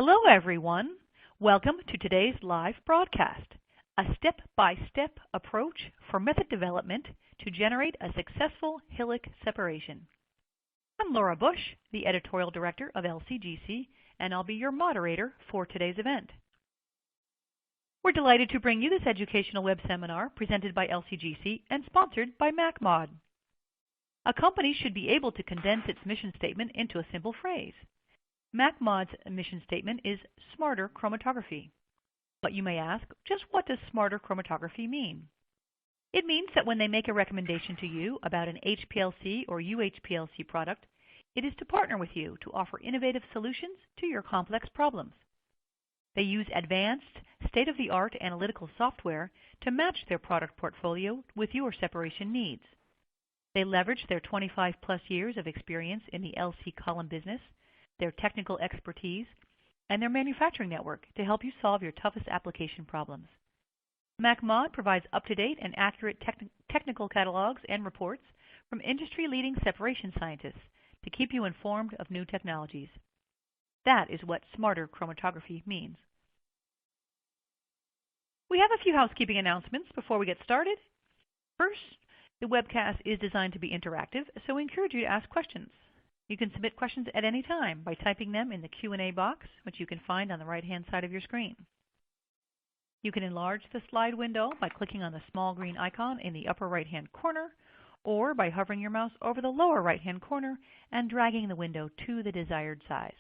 Hello, everyone. Welcome to today's live broadcast, a step-by-step approach for method development to generate a successful HILIC separation. I'm Laura Bush, the Editorial Director of LCGC, and I'll be your moderator for today's event. We're delighted to bring you this educational web seminar presented by LCGC and sponsored by MacMod. A company should be able to condense its mission statement into a simple phrase. MacMod's mission statement is smarter chromatography. But you may ask, just what does smarter chromatography mean? It means that when they make a recommendation to you about an HPLC or UHPLC product, it is to partner with you to offer innovative solutions to your complex problems. They use advanced, state-of-the-art analytical software to match their product portfolio with your separation needs. They leverage their 25-plus years of experience in the LC column business, their technical expertise, and their manufacturing network to help you solve your toughest application problems. MacMod provides up-to-date and accurate technical catalogs and reports from industry-leading separation scientists to keep you informed of new technologies. That is what smarter chromatography means. We have a few housekeeping announcements before we get started. First, the webcast is designed to be interactive, so we encourage you to ask questions. You can submit questions at any time by typing them in the Q&A box, which you can find on the right-hand side of your screen. You can enlarge the slide window by clicking on the small green icon in the upper right-hand corner, or by hovering your mouse over the lower right-hand corner and dragging the window to the desired size.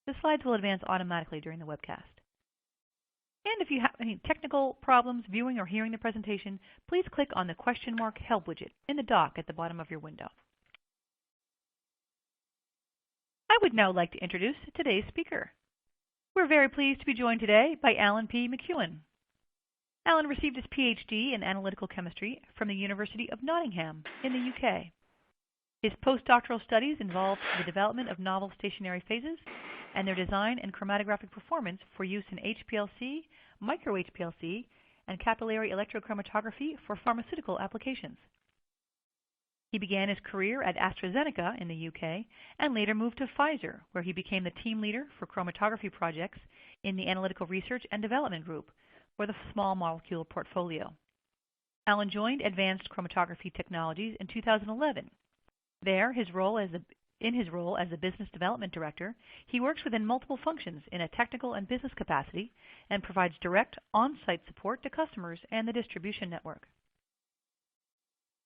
The slides will advance automatically during the webcast. And if you have any technical problems viewing or hearing the presentation, please click on the question mark help widget in the dock at the bottom of your window. I would now like to introduce today's speaker. We're very pleased to be joined today by Alan P. McEwen. Alan received his PhD in analytical chemistry from the University of Nottingham in the UK. His postdoctoral studies involved the development of novel stationary phases and their design and chromatographic performance for use in HPLC, micro-HPLC, and capillary electrochromatography for pharmaceutical applications. He began his career at AstraZeneca in the UK and later moved to Pfizer, where he became the team leader for chromatography projects in the Analytical Research and Development Group, or the small molecule portfolio. Alan joined Advanced Chromatography Technologies in 2011. There, in his role as the Business Development Director, he works within multiple functions in a technical and business capacity and provides direct on-site support to customers and the distribution network.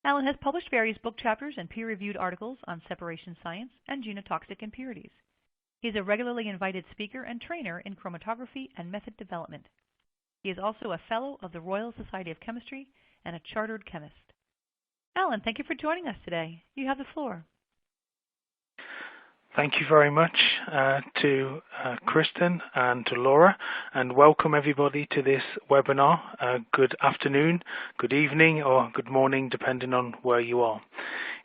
Alan has published various book chapters and peer-reviewed articles on separation science and genotoxic impurities. He is a regularly invited speaker and trainer in chromatography and method development. He is also a Fellow of the Royal Society of Chemistry and a Chartered Chemist. Alan, thank you for joining us today. You have the floor. Thank you very much to Kristen and to Laura, and welcome everybody to this webinar. Good afternoon, good evening, or good morning, depending on where you are.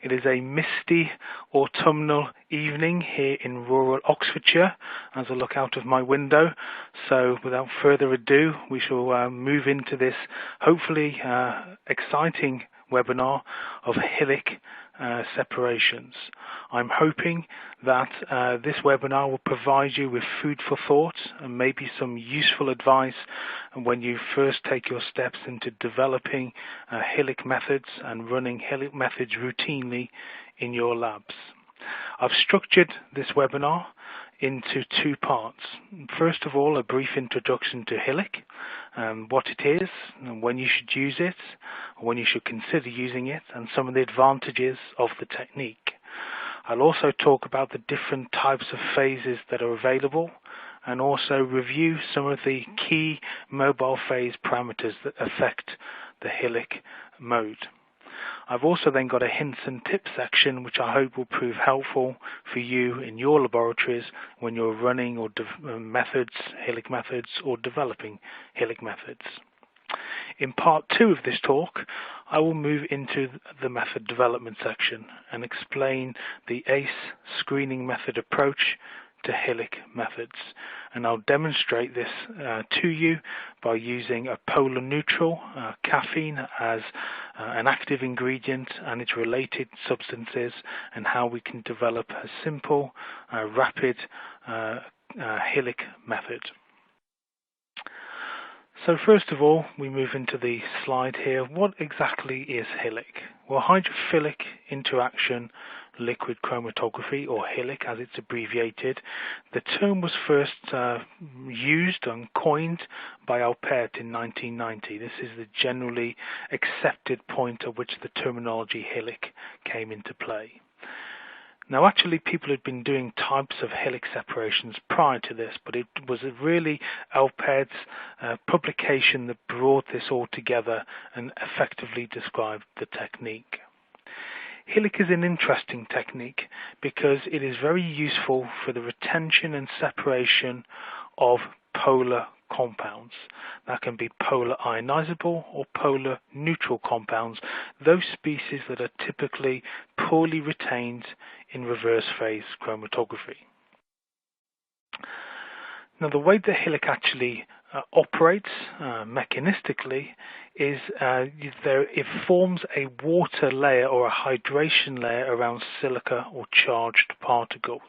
It is a misty autumnal evening here in rural Oxfordshire as I look out of my window. So without further ado, we shall move into this hopefully exciting webinar of HILIC separations. I'm hoping that this webinar will provide you with food for thought and maybe some useful advice when you first take your steps into developing HILIC methods and running HILIC methods routinely in your labs. I've structured this webinar into two parts. First of all, a brief introduction to HILIC, what it is, and when you should use it, when you should consider using it, and some of the advantages of the technique. I'll also talk about the different types of phases that are available, and also review some of the key mobile phase parameters that affect the HILIC mode. I've also then got a hints and tips section which I hope will prove helpful for you in your laboratories when you're running or HILIC methods, or developing HILIC methods. In part 2 of this talk, I will move into the method development section and explain the ACE screening method approach to HILIC methods, and I'll demonstrate this to you by using a polar neutral, caffeine, as an active ingredient and its related substances, and how we can develop a simple, rapid HILIC method. So first of all, we move into the slide here. What exactly is HILIC? Well, hydrophilic interaction liquid chromatography, or HILIC as it's abbreviated. The term was first used and coined by Alpert in 1990. This is the generally accepted point at which the terminology HILIC came into play. Now, actually, people had been doing types of HILIC separations prior to this, but it was really Alpert's publication that brought this all together and effectively described the technique. HILIC is an interesting technique because it is very useful for the retention and separation of polar compounds. That can be polar ionizable or polar neutral compounds, those species that are typically poorly retained in reverse phase chromatography. Now, the way that HILIC actually operates mechanistically is it forms a water layer or a hydration layer around silica or charged particles.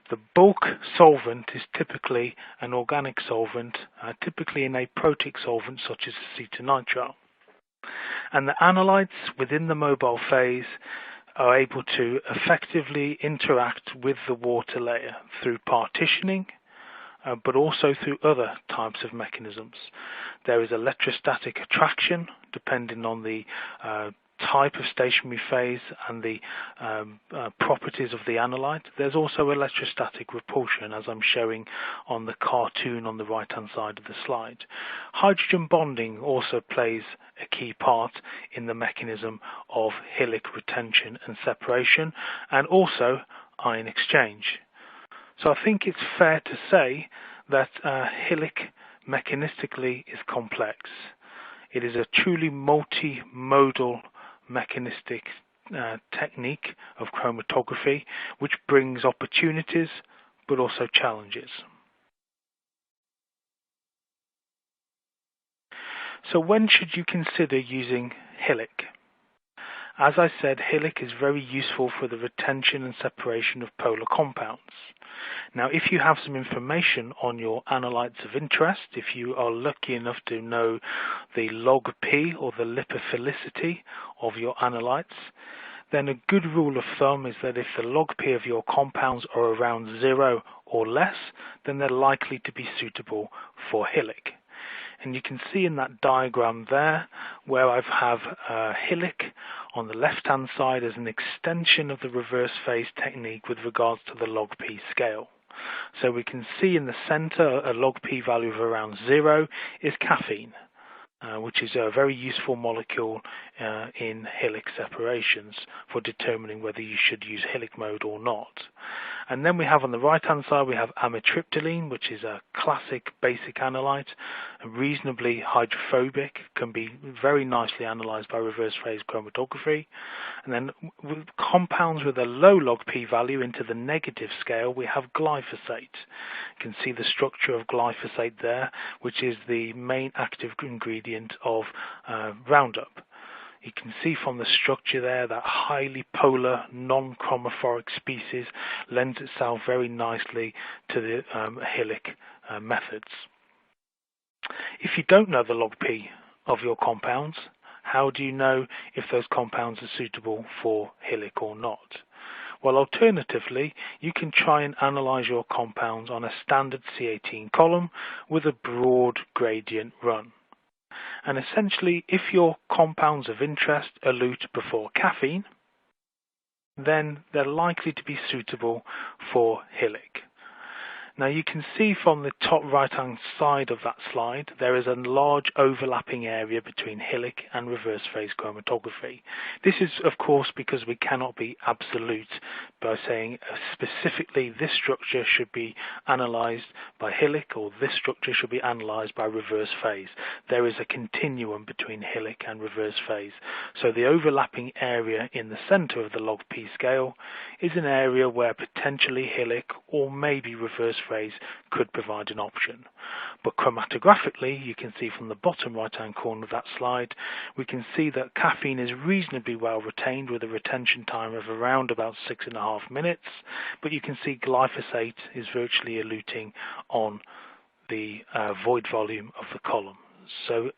The bulk solvent is typically an organic solvent, typically an aprotic solvent such as acetonitrile. And the analytes within the mobile phase are able to effectively interact with the water layer through partitioning, but also through other types of mechanisms. There is electrostatic attraction, depending on the type of stationary phase and the properties of the analyte. There's also electrostatic repulsion, as I'm showing on the cartoon on the right hand side of the slide. Hydrogen bonding also plays a key part in the mechanism of HILIC retention and separation, and also ion exchange. So I think it's fair to say that HILIC mechanistically is complex. It is a truly multimodal mechanistic technique of chromatography, which brings opportunities but also challenges. So when should you consider using HILIC? As I said, HILIC is very useful for the retention and separation of polar compounds. Now, if you have some information on your analytes of interest, if you are lucky enough to know the log P or the lipophilicity of your analytes, then a good rule of thumb is that if the log P of your compounds are around 0 or less, then they're likely to be suitable for HILIC. And you can see in that diagram there where I have HILIC on the left hand side as an extension of the reverse phase technique with regards to the log P scale. So we can see in the center a log P value of around 0 is caffeine, which is a very useful molecule in HILIC separations for determining whether you should use HILIC mode or not. And then we have on the right hand side, we have amitriptyline, which is a classic basic analyte, reasonably hydrophobic, can be very nicely analyzed by reverse phase chromatography. And then with compounds with a low log P value into the negative scale, we have glyphosate. You can see the structure of glyphosate there, which is the main active ingredient of Roundup. You can see from the structure there that highly polar, non-chromophoric species lends itself very nicely to the HILIC methods. If you don't know the log P of your compounds, how do you know if those compounds are suitable for HILIC or not? Well, alternatively, you can try and analyze your compounds on a standard C18 column with a broad gradient run. And essentially, if your compounds of interest elute before caffeine, then they're likely to be suitable for HILIC. Now you can see from the top right hand side of that slide there is a large overlapping area between HILIC and reverse phase chromatography. This is of course because we cannot be absolute by saying specifically this structure should be analysed by HILIC or this structure should be analysed by reverse phase. There is a continuum between HILIC and reverse phase. So the overlapping area in the centre of the log P scale is an area where potentially HILIC or maybe reverse phase could provide an option. But chromatographically, you can see from the bottom right-hand corner of that slide, we can see that caffeine is reasonably well retained with a retention time of around about 6.5 minutes, but you can see glyphosate is virtually eluting on the void volume of the column. So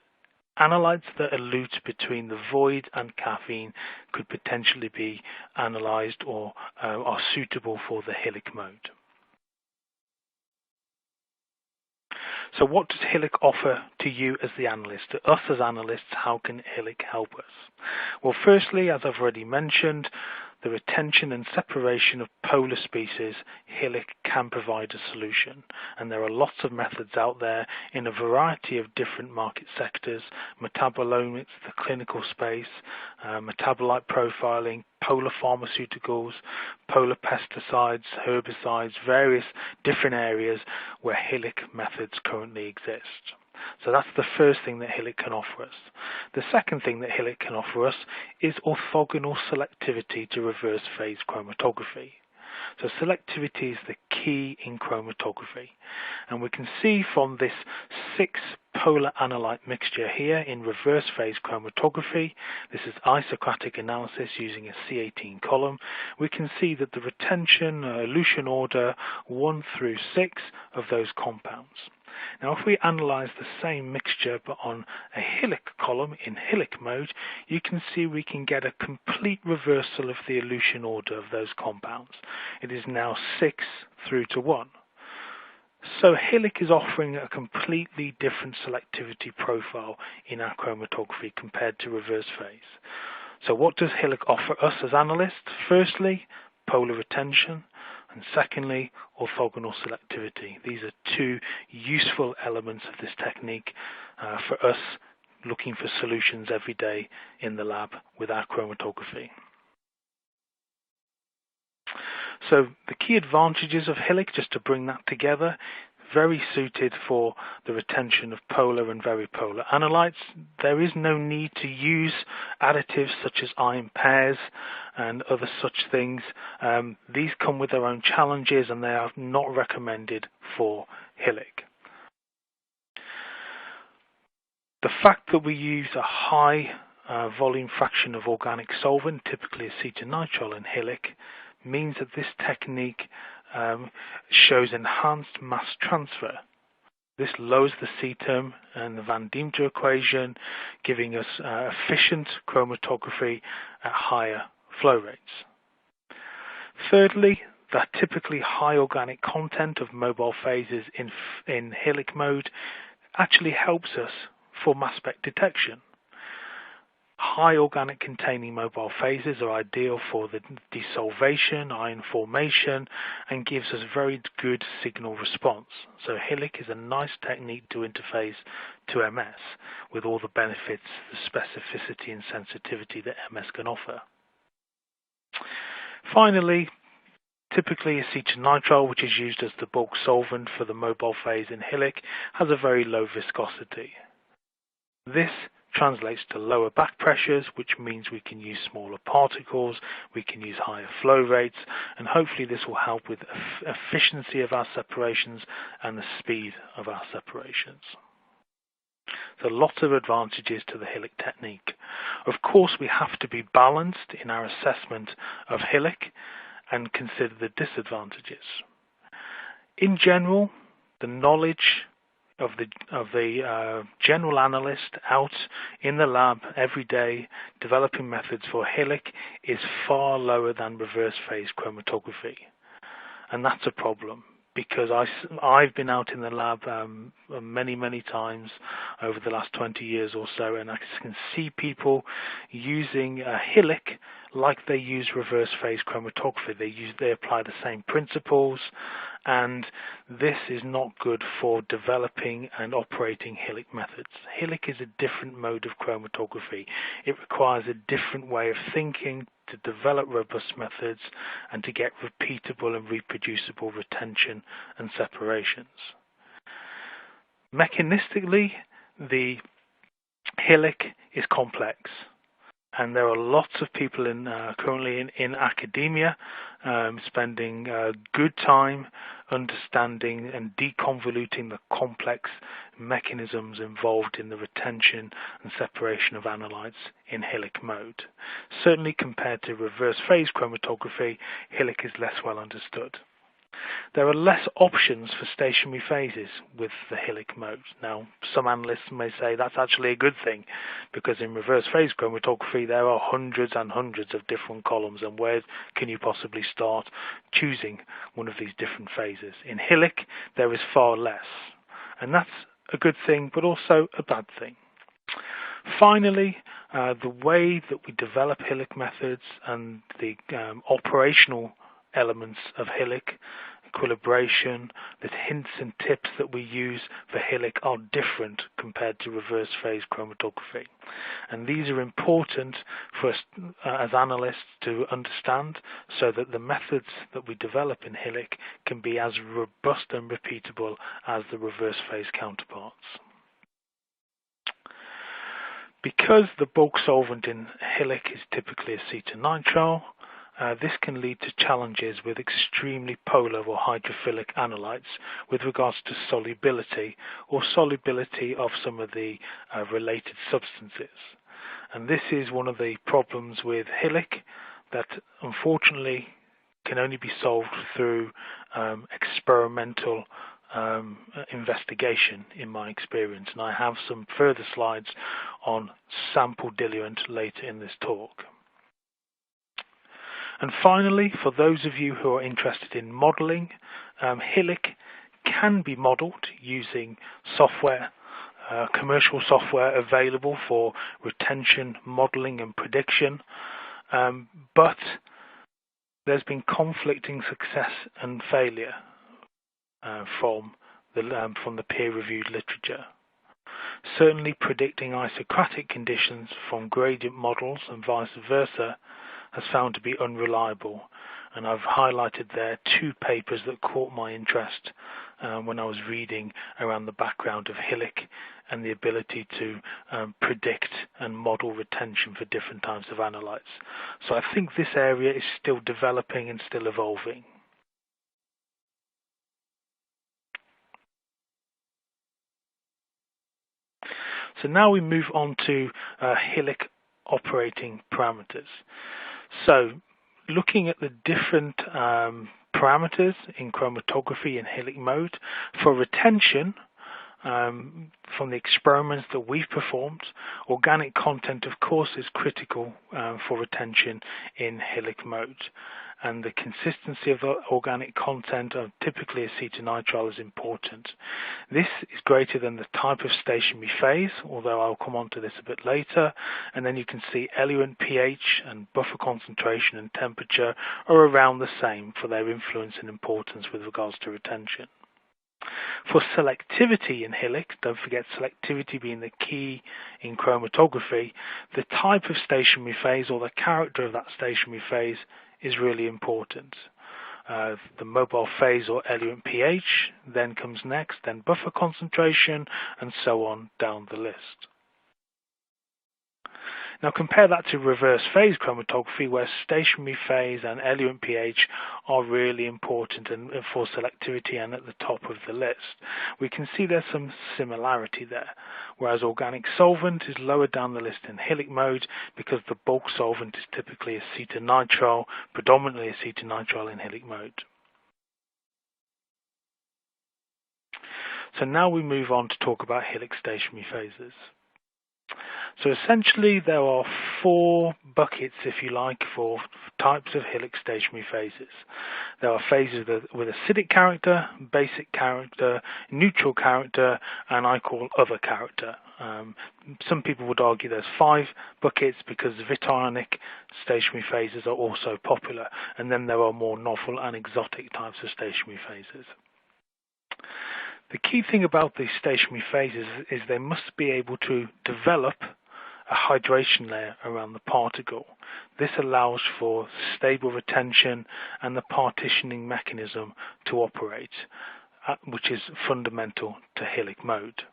analytes that elute between the void and caffeine could potentially be analyzed or are suitable for the HILIC mode. So what does HILIC offer to you as the analyst? To us as analysts, how can HILIC help us? Well, firstly, as I've already mentioned, the retention and separation of polar species, HILIC can provide a solution. And there are lots of methods out there in a variety of different market sectors: metabolomics, the clinical space, metabolite profiling, polar pharmaceuticals, polar pesticides, herbicides, various different areas where HILIC methods currently exist. So that's the first thing that HILIC can offer us. The second thing that HILIC can offer us is orthogonal selectivity to reverse phase chromatography. So selectivity is the key in chromatography. And we can see from this 6-polar analyte mixture here in reverse phase chromatography, this is isocratic analysis using a C18 column, we can see that the retention, elution order 1 through 6 of those compounds. Now, if we analyze the same mixture but on a HILIC column in HILIC mode, you can see we can get a complete reversal of the elution order of those compounds. It is now 6 through to 1. So HILIC is offering a completely different selectivity profile in our chromatography compared to reverse phase. So what does HILIC offer us as analysts? Firstly, polar retention, and secondly, orthogonal selectivity. These are two useful elements of this technique for us looking for solutions every day in the lab with our chromatography. So the key advantages of HILIC, just to bring that together: very suited for the retention of polar and very polar analytes. There is no need to use additives such as ion pairs and other such things. These come with their own challenges and they are not recommended for HILIC. The fact that we use a high volume fraction of organic solvent, typically acetonitrile in HILIC, means that this technique shows enhanced mass transfer. This lowers the C term and the Van Deemter equation, giving us efficient chromatography at higher flow rates. Thirdly, that typically high organic content of mobile phases in HILIC mode actually helps us for mass spec detection. High organic containing mobile phases are ideal for the desolvation, ion formation, and gives us very good signal response. So HILIC is a nice technique to interface to MS with all the benefits, the specificity and sensitivity that MS can offer. Finally, typically acetonitrile, which is used as the bulk solvent for the mobile phase in HILIC, has a very low viscosity. This translates to lower back pressures, which means we can use smaller particles, we can use higher flow rates, and hopefully this will help with efficiency of our separations and the speed of our separations. So lots of advantages to the HILIC technique. Of course, we have to be balanced in our assessment of HILIC and consider the disadvantages. In general, the knowledge of the general analyst out in the lab every day developing methods for HILIC is far lower than reverse phase chromatography. And that's a problem, because I've been out in the lab many times over the last 20 years or so, and I can see people using HILIC like they use reverse phase chromatography. They apply the same principles, and this is not good for developing and operating HILIC methods. HILIC is a different mode of chromatography. It requires a different way of thinking to develop robust methods and to get repeatable and reproducible retention and separations. Mechanistically, the HILIC is complex. And there are lots of people currently in academia spending good time understanding and deconvoluting the complex mechanisms involved in the retention and separation of analytes in HILIC mode. Certainly compared to reverse phase chromatography, HILIC is less well understood. There are less options for stationary phases with the HILIC mode. Now, some analysts may say that's actually a good thing, because in reverse phase chromatography there are hundreds and hundreds of different columns, and where can you possibly start choosing one of these different phases? In HILIC there is far less, and that's a good thing but also a bad thing. Finally, the way that we develop HILIC methods and the operational elements of HILIC, equilibration, the hints and tips that we use for HILIC are different compared to reverse phase chromatography. And these are important for us as analysts to understand, so that the methods that we develop in HILIC can be as robust and repeatable as the reverse phase counterparts. Because the bulk solvent in HILIC is typically acetylnitrile, this can lead to challenges with extremely polar or hydrophilic analytes with regards to solubility or solubility of some of the related substances. And this is one of the problems with HILIC that unfortunately can only be solved through experimental investigation, in my experience. And I have some further slides on sample diluent later in this talk. And finally, for those of you who are interested in modeling, HILIC can be modeled using software, commercial software available for retention, modeling and prediction, but there's been conflicting success and failure from the peer-reviewed literature. Certainly predicting isocratic conditions from gradient models and vice versa has found to be unreliable, and I've highlighted there two papers that caught my interest when I was reading around the background of HILIC and the ability to predict and model retention for different types of analytes. So I think this area is still developing and still evolving. So now we move on to HILIC operating parameters. So looking at the different parameters in chromatography and HILIC mode, for retention, from the experiments that we've performed, organic content of course is critical for retention in HILIC mode. And the consistency of the organic content of typically acetylnitrile is important. This is greater than the type of stationary phase, although I'll come on to this a bit later. And then you can see eluent pH and buffer concentration and temperature are around the same for their influence and importance with regards to retention. For selectivity in HILIC, don't forget selectivity being the key in chromatography, the type of stationary phase or the character of that stationary phase is really important. The mobile phase or eluent pH then comes next, then buffer concentration, and so on down the list. Now compare that to reverse phase chromatography, where stationary phase and eluent pH are really important and for selectivity and at the top of the list. We can see there's some similarity there, whereas organic solvent is lower down the list in HILIC mode because the bulk solvent is typically acetylnitrile, predominantly acetylnitrile in HILIC mode. So now we move on to talk about HILIC stationary phases. So essentially there are four buckets, if you like, for types of HILIC stationary phases. There are phases with acidic character, basic character, neutral character, and I call other character. Some people would argue there's 5 buckets because vitrionic stationary phases are also popular, and then there are more novel and exotic types of stationary phases. The key thing about these stationary phases is they must be able to develop a hydration layer around the particle. This allows for stable retention and the partitioning mechanism to operate, which is fundamental to HILIC mode.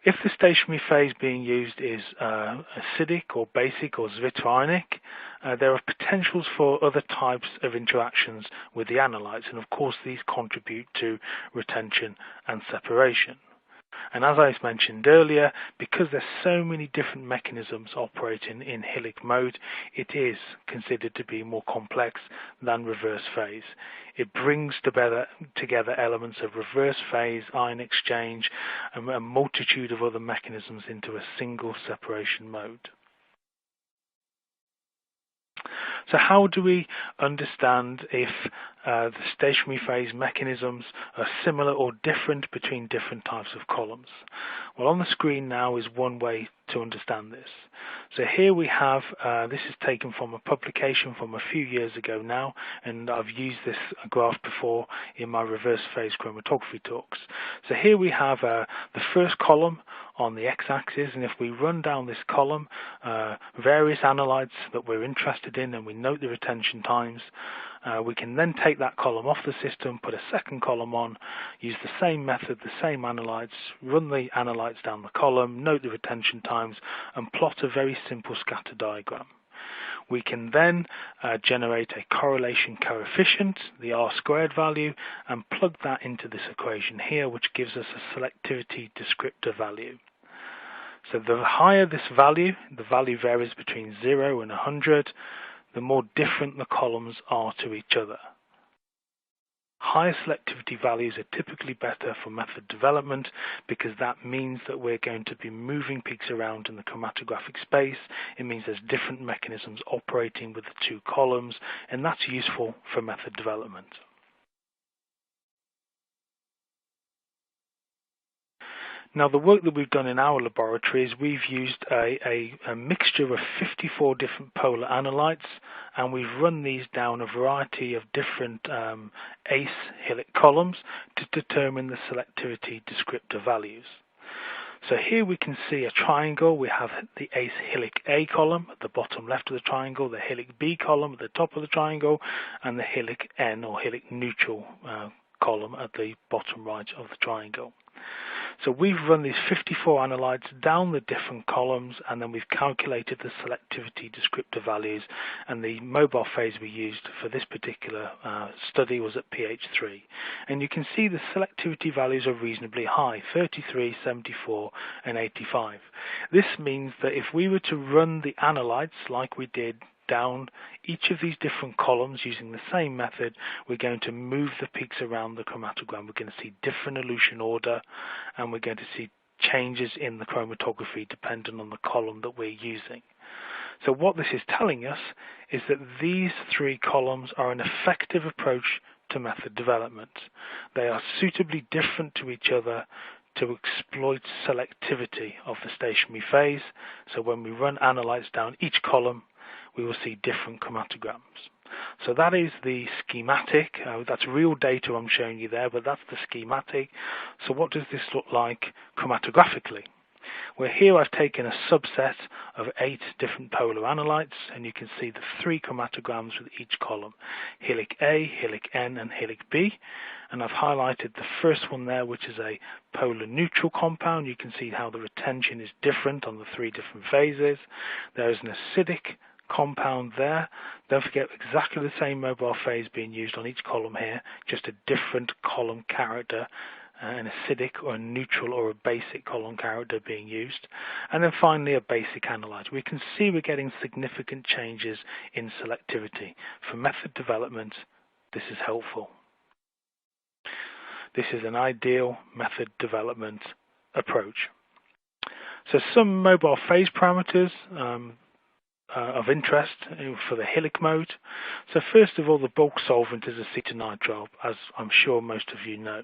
If the stationary phase being used is acidic or basic or zwitterionic, there are potentials for other types of interactions with the analytes, and of course these contribute to retention and separation. And as I mentioned earlier, because there's so many different mechanisms operating in HILIC mode, it is considered to be more complex than reverse phase. It brings together elements of reverse phase, ion exchange, and a multitude of other mechanisms into a single separation mode. So how do we understand if the stationary phase mechanisms are similar or different between different types of columns? Well, on the screen now is one way to understand this. So here we have, this is taken from a publication from a few years ago now, and I've used this graph before in my reverse phase chromatography talks. So here we have the first column on the x-axis, and if we run down this column, various analytes that we're interested in, and we note the retention times, we can then take that column off the system, put a second column on, use the same method, the same analytes, run the analytes down the column, note the retention times, and plot a very simple scatter diagram. We can then generate a correlation coefficient, the R² value, and plug that into this equation here, which gives us a selectivity descriptor value. So the higher this value, the value varies between 0 and 100, the more different the columns are to each other. Higher selectivity values are typically better for method development because that means that we're going to be moving peaks around in the chromatographic space. It means there's different mechanisms operating with the two columns, and that's useful for method development. Now, the work that we've done in our laboratory is we've used a mixture of 54 different polar analytes, and we've run these down a variety of different ACE HILIC columns to determine the selectivity descriptor values. So here we can see a triangle. We have the ACE HILIC A column at the bottom left of the triangle, the HILIC B column at the top of the triangle, and the HILIC N or HILIC neutral column at the bottom right of the triangle. So we've run these 54 analytes down the different columns, and then we've calculated the selectivity descriptor values, and the mobile phase we used for this particular study was at pH 3. And you can see the selectivity values are reasonably high, 33, 74, and 85. This means that if we were to run the analytes like we did down each of these different columns using the same method, we're going to move the peaks around the chromatogram. We're going to see different elution order, and we're going to see changes in the chromatography depending on the column that we're using. So what this is telling us is that these three columns are an effective approach to method development. They are suitably different to each other to exploit selectivity of the stationary phase. So when we run analytes down each column, we will see different chromatograms. So that is the schematic. That's real data I'm showing you there, but that's the schematic. So what does this look like chromatographically? Well, here I've taken a subset of 8 different polar analytes, and you can see the 3 chromatograms with each column, HILIC A, HILIC N, and HILIC B. And I've highlighted the first one there, which is a polar neutral compound. You can see how the retention is different on the 3 different phases. There is an acidic compound there. Don't forget exactly the same mobile phase being used on each column here, just a different column character, an acidic or a neutral or a basic column character being used. And then finally a basic analyte. We can see we're getting significant changes in selectivity. For method development, this is helpful. This is an ideal method development approach. So some mobile phase parameters of interest for the HILIC mode. So first of all, the bulk solvent is acetonitrile, as I'm sure most of you know.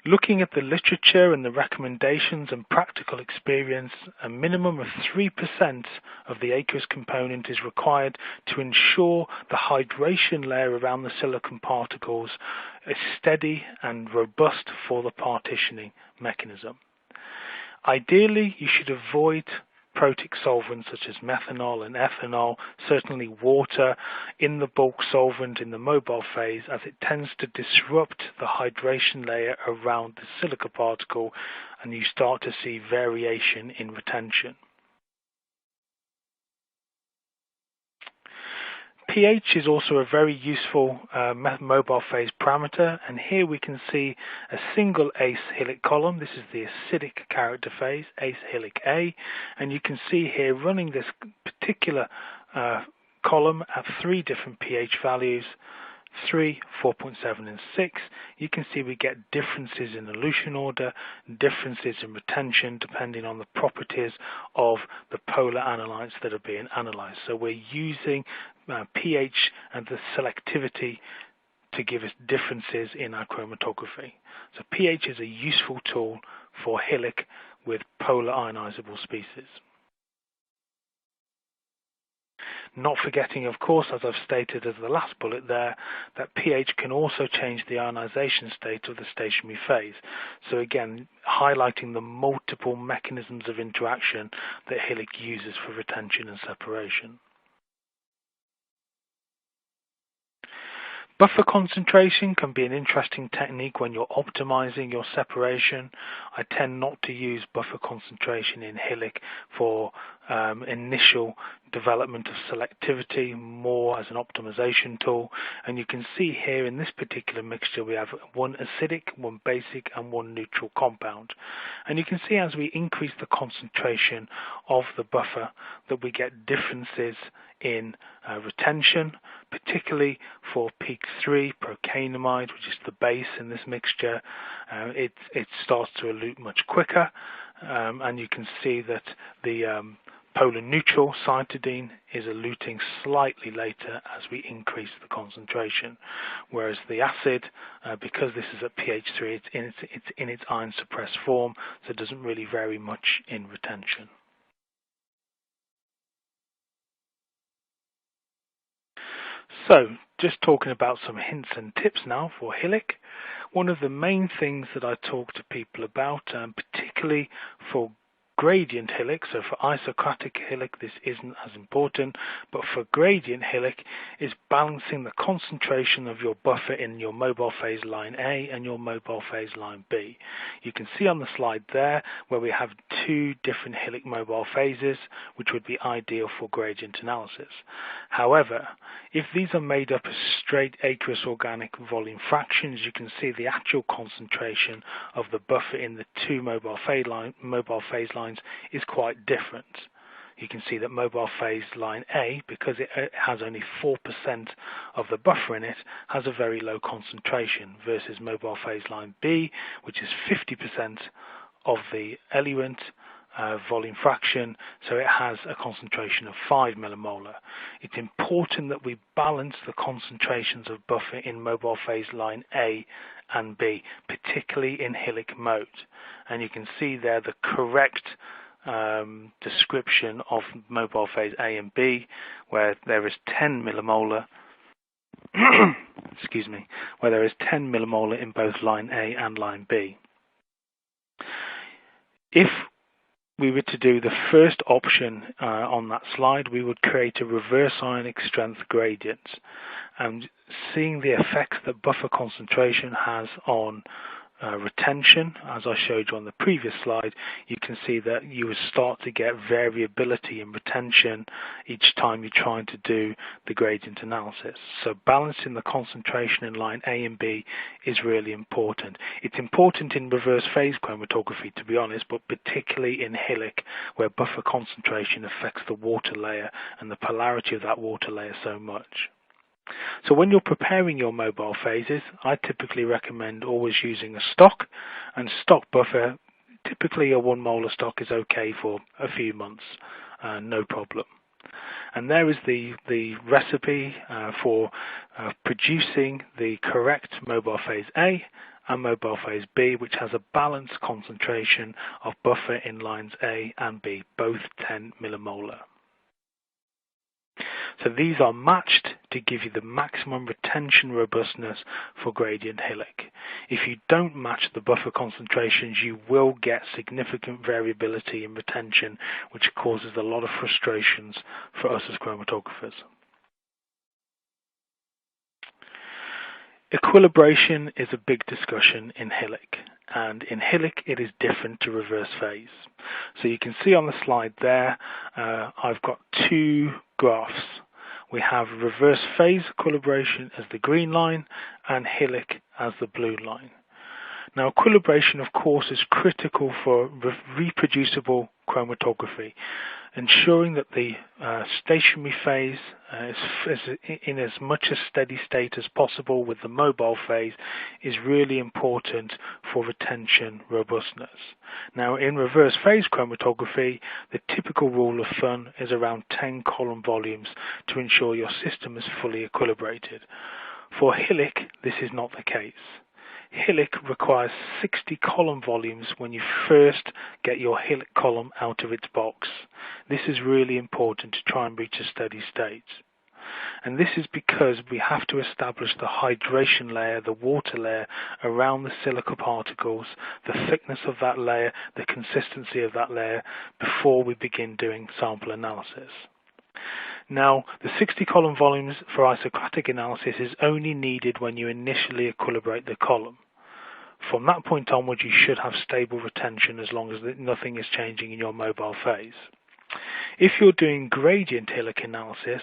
Looking at the literature and the recommendations and practical experience, a minimum of 3% of the aqueous component is required to ensure the hydration layer around the silicon particles is steady and robust for the partitioning mechanism. Ideally, you should avoid protic solvents such as methanol and ethanol, certainly water in the bulk solvent in the mobile phase, as it tends to disrupt the hydration layer around the silica particle, and you start to see variation in retention. pH is also a very useful mobile phase parameter, and here we can see a single ACE HILIC column. This is the acidic character phase, ACE HILIC A, and you can see here running this particular column at 3 different pH values, 3, 4.7 and 6. You can see we get differences in elution order, differences in retention depending on the properties of the polar analytes that are being analyzed. So we're using pH and the selectivity to give us differences in our chromatography. So pH is a useful tool for HILIC with polar ionizable species. Not forgetting, of course, as I've stated as the last bullet there, that pH can also change the ionization state of the stationary phase. So again, highlighting the multiple mechanisms of interaction that HILIC uses for retention and separation. Buffer concentration can be an interesting technique when you're optimizing your separation. I tend not to use buffer concentration in HILIC for initial development of selectivity, more as an optimization tool. And you can see here in this particular mixture we have one acidic, one basic and one neutral compound. And you can see as we increase the concentration of the buffer that we get differences in retention, particularly for peak 3, procainamide, which is the base in this mixture. It starts to elute much quicker, and you can see that the polar neutral cytidine is eluting slightly later as we increase the concentration, whereas the acid, because this is at pH 3, it's in its ion suppressed form, so it doesn't really vary much in retention. So, just talking about some hints and tips now for HILIC. One of the main things that I talk to people about, particularly for gradient HILIC, so for isocratic HILIC this isn't as important, but for gradient HILIC is balancing the concentration of your buffer in your mobile phase line A and your mobile phase line B. You can see on the slide there where we have 2 different HILIC mobile phases, which would be ideal for gradient analysis. However, if these are made up of straight aqueous organic volume fractions, you can see the actual concentration of the buffer in the 2 mobile phase lines is quite different. You can see that mobile phase line A, because it has only 4% of the buffer in it, has a very low concentration, versus mobile phase line B, which is 50% of the eluent volume fraction, so it has a concentration of 5 millimolar. It's important that we balance the concentrations of buffer in mobile phase line A and B, particularly in HILIC mode. And you can see there the correct description of mobile phase A and B, where there is 10 millimolar excuse me, where there is 10 millimolar in both line A and line B. If we were to do the first option on that slide, we would create a reverse ionic strength gradient, and seeing the effects that buffer concentration has on retention, as I showed you on the previous slide, you can see that you will start to get variability in retention each time you're trying to do the gradient analysis. So balancing the concentration in line A and B is really important. It's important in reverse phase chromatography, to be honest, but particularly in HILIC, where buffer concentration affects the water layer and the polarity of that water layer so much. So when you're preparing your mobile phases, I typically recommend always using a stock, and stock buffer, typically a 1 molar stock is okay for a few months, no problem. And there is the recipe for producing the correct mobile phase A and mobile phase B, which has a balanced concentration of buffer in lines A and B, both 10 millimolar. So these are matched to give you the maximum retention robustness for gradient HILIC. If you don't match the buffer concentrations, you will get significant variability in retention, which causes a lot of frustrations for us as chromatographers. Equilibration is a big discussion in HILIC, and in HILIC it is different to reverse phase. So you can see on the slide there, I've got two graphs. We have reverse phase equilibration as the green line and HILIC as the blue line. Now, equilibration, of course, is critical for reproducible chromatography, ensuring that the stationary phase is in as much a steady state as possible with the mobile phase is really important for retention robustness. Now, in reverse phase chromatography, the typical rule of thumb is around 10 column volumes to ensure your system is fully equilibrated. For HILIC, this is not the case. HILIC requires 60 column volumes when you first get your HILIC column out of its box. This is really important to try and reach a steady state. And this is because we have to establish the hydration layer, the water layer around the silica particles, the thickness of that layer, the consistency of that layer before we begin doing sample analysis. Now, the 60 column volumes for isocratic analysis is only needed when you initially equilibrate the column. From that point onwards, you should have stable retention as long as nothing is changing in your mobile phase. If you're doing gradient HILIC analysis,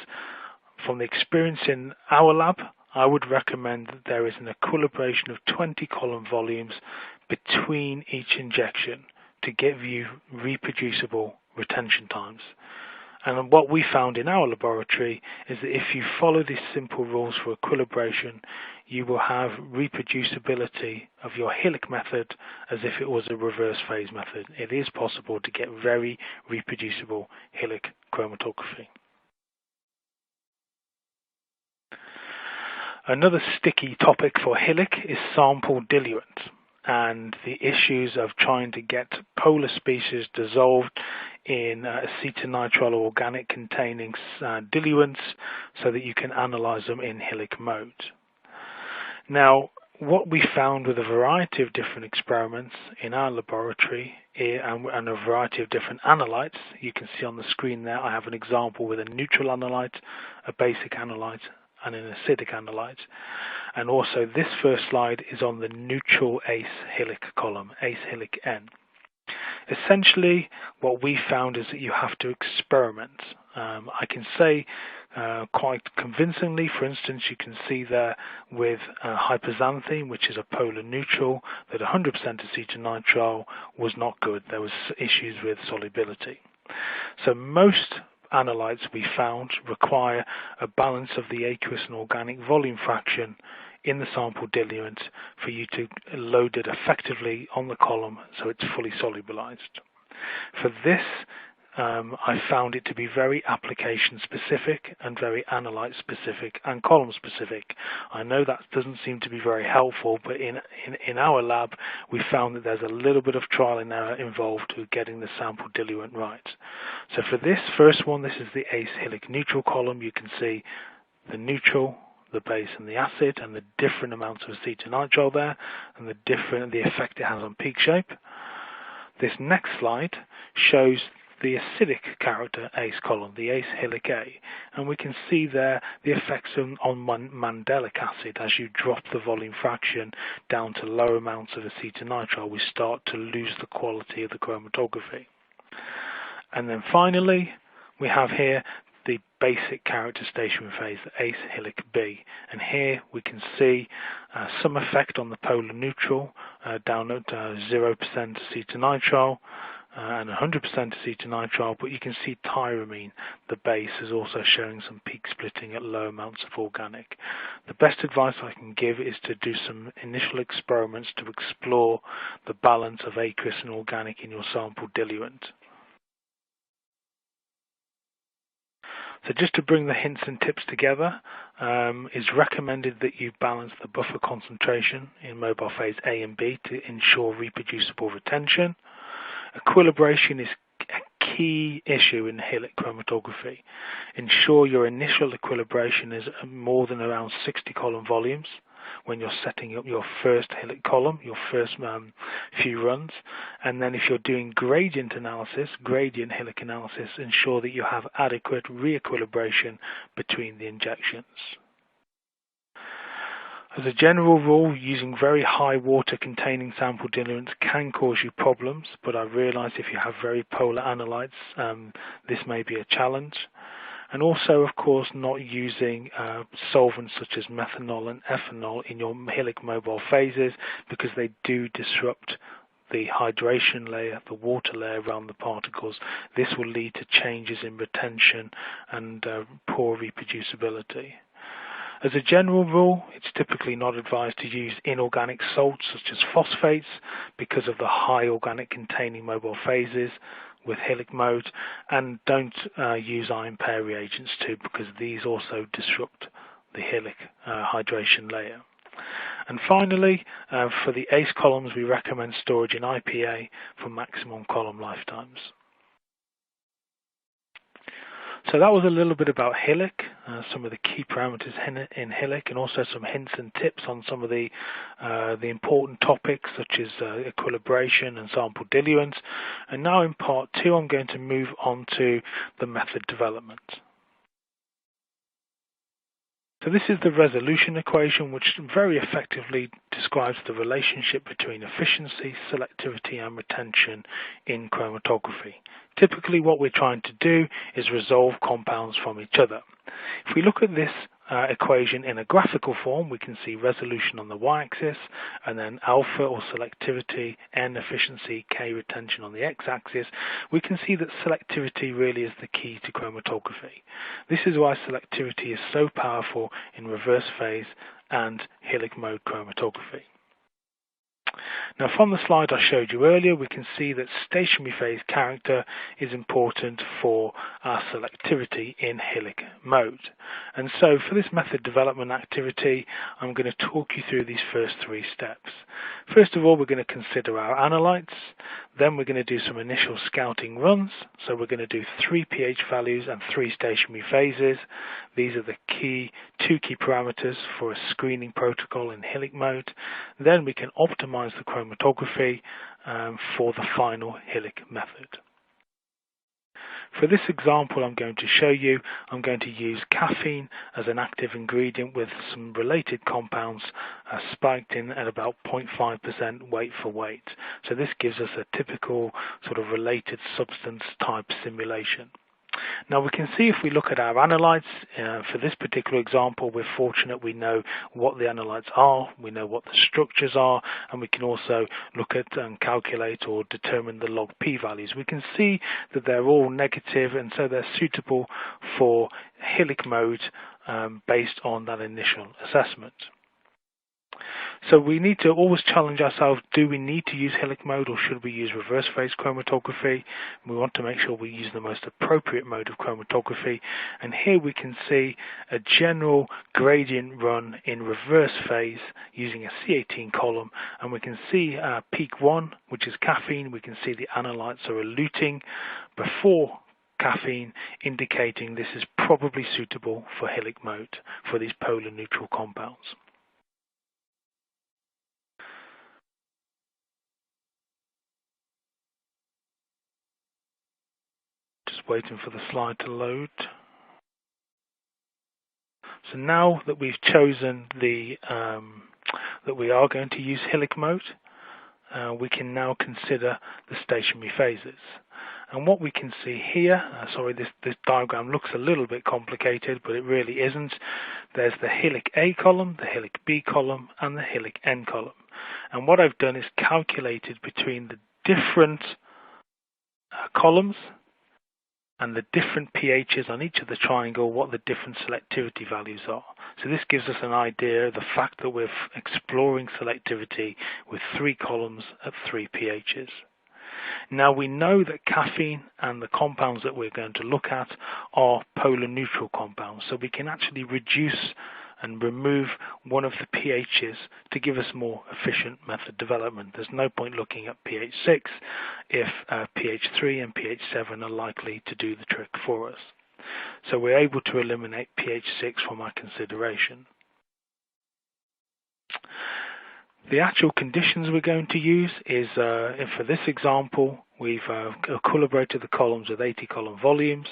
from the experience in our lab, I would recommend that there is an equilibration of 20 column volumes between each injection to give you reproducible retention times. And what we found in our laboratory is that if you follow these simple rules for equilibration, you will have reproducibility of your HILIC method as if it was a reverse phase method. It is possible to get very reproducible HILIC chromatography. Another sticky topic for HILIC is sample diluent and the issues of trying to get polar species dissolved in acetonitrile or organic containing diluents so that you can analyze them in HILIC mode. Now, what we found with a variety of different experiments in our laboratory and a variety of different analytes, you can see on the screen there I have an example with a neutral analyte, a basic analyte, and an acidic analyte. And also this first slide is on the neutral ACE HILIC column, ACE HILIC N. Essentially, what we found is that you have to experiment. I can say quite convincingly, for instance, you can see there with hyperxanthine, which is a polar neutral, that 100% acetonitrile was not good. There was issues with solubility. So most analytes we found require a balance of the aqueous and organic volume fraction in the sample diluent for you to load it effectively on the column so it's fully solubilized. For this, I found it to be very application specific and very analyte specific and column specific. I know that doesn't seem to be very helpful, but in our lab we found that there's a little bit of trial and error involved with getting the sample diluent right. So for this first one, this is the ACE HILIC neutral column. You can see the neutral, the base and the acid, and the different amounts of acetonitrile there, and the effect it has on peak shape. This next slide shows the acidic character ACE column, the ACE HILIC A, and we can see there the effects on mandelic acid. As you drop the volume fraction down to lower amounts of acetonitrile, we start to lose the quality of the chromatography. And then finally, we have here the basic character stationary phase, the ACE HILIC B, and here we can see some effect on the polar neutral down at 0% acetonitrile and 100% acetonitrile, but you can see tyramine, the base, is also showing some peak splitting at low amounts of organic. The best advice I can give is to do some initial experiments to explore the balance of aqueous and organic in your sample diluent. So just to bring the hints and tips together, it's recommended that you balance the buffer concentration in mobile phase A and B to ensure reproducible retention. Equilibration is a key issue in HILIC chromatography. Ensure your initial equilibration is more than around 60 column volumes when you're setting up your first HILIC column, your first few runs. And then if you're doing gradient HILIC analysis, ensure that you have adequate re-equilibration between the injections. As a general rule, using very high water containing sample diluents can cause you problems, but I realize if you have very polar analytes, this may be a challenge. And also, of course, not using solvents such as methanol and ethanol in your HILIC mobile phases, because they do disrupt the hydration layer, the water layer around the particles. This will lead to changes in retention and poor reproducibility. As a general rule, it's typically not advised to use inorganic salts such as phosphates because of the high organic containing mobile phases with HILIC mode, and don't use iron pair reagents too, because these also disrupt the HILIC hydration layer. And finally, for the ACE columns, we recommend storage in IPA for maximum column lifetimes. So that was a little bit about HILIC, some of the key parameters in HILIC, and also some hints and tips on some of the important topics such as equilibration and sample diluents. And now in part 2, I'm going to move on to the method development. So this is the resolution equation, which very effectively describes the relationship between efficiency, selectivity and retention in chromatography. Typically what we're trying to do is resolve compounds from each other. If we look at this equation in a graphical form, we can see resolution on the y-axis, and then alpha or selectivity, n efficiency, k retention on the x-axis. We can see that selectivity really is the key to chromatography. This is why selectivity is so powerful in reverse phase and HILIC mode chromatography. Now, from the slide I showed you earlier, we can see that stationary phase character is important for our selectivity in HILIC mode. And so for this method development activity, I'm going to talk you through these first 3 steps. First of all, we're going to consider our analytes. Then we're going to do some initial scouting runs. So we're going to do 3 pH values and 3 stationary phases. These are the 2 key parameters for a screening protocol in HILIC mode. Then we can optimize the chromatography for the final HILIC method. For this example I'm going to show you, I'm going to use caffeine as an active ingredient with some related compounds spiked in at about 0.5% weight for weight. So this gives us a typical sort of related substance type simulation. Now we can see if we look at our analytes, for this particular example we're fortunate we know what the analytes are, we know what the structures are, and we can also look at and calculate or determine the log p values. We can see that they're all negative, and so they're suitable for HILIC mode based on that initial assessment. So we need to always challenge ourselves, do we need to use HILIC mode or should we use reverse phase chromatography? We want to make sure we use the most appropriate mode of chromatography, and here we can see a general gradient run in reverse phase using a C18 column, and we can see peak 1, which is caffeine. We can see the analytes are eluting before caffeine, indicating this is probably suitable for HILIC mode for these polar neutral compounds. Just waiting for the slide to load. So now that we've chosen that we are going to use HILIC mode, we can now consider the stationary phases. And what we can see here, this diagram looks a little bit complicated, but it really isn't. There's the HILIC A column, the HILIC B column, and the HILIC N column. And what I've done is calculated between the different columns and the different pHs on each of the triangle what the different selectivity values are. So this gives us an idea of the fact that we're exploring selectivity with 3 columns at 3 pHs. Now we know that caffeine and the compounds that we're going to look at are polar neutral compounds, so we can actually reduce and remove one of the pHs to give us more efficient method development. There's no point looking at pH 6 if pH 3 and pH 7 are likely to do the trick for us. So we're able to eliminate pH 6 from our consideration. The actual conditions we're going to use is, for this example, we've equilibrated the columns with 80 column volumes,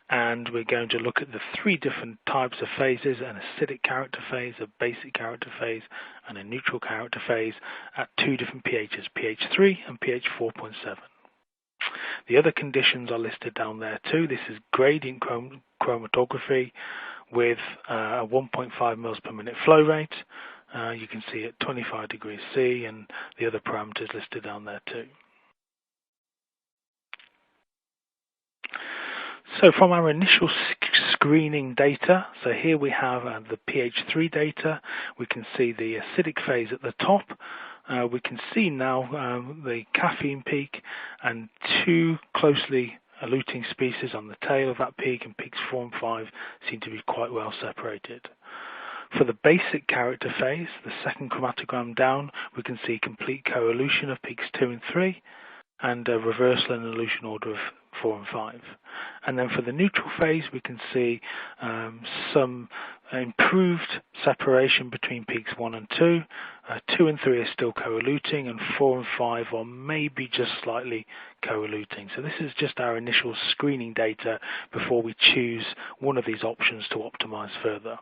and we're going to look at the three different types of phases: an acidic character phase, a basic character phase, and a neutral character phase at two different pHs, pH 3 and pH 4.7. The other conditions are listed down there too. This is gradient chromatography with a 1.5 mils per minute flow rate. You can see at 25 degrees C, and the other parameters listed down there too. So from our initial screening data, so here we have the pH 3 data. We can see the acidic phase at the top. We can see now the caffeine peak and two closely eluting species on the tail of that peak, and peaks 4 and 5 seem to be quite well separated. For the basic character phase, the second chromatogram down, we can see complete coelution of peaks 2 and 3 and a reversal in elution order of 4 and 5. And then for the neutral phase, we can see some improved separation between peaks 1 and 2. 2 and 3 are still coeluting, and 4 and 5 are maybe just slightly coeluting. So this is just our initial screening data before we choose one of these options to optimize further.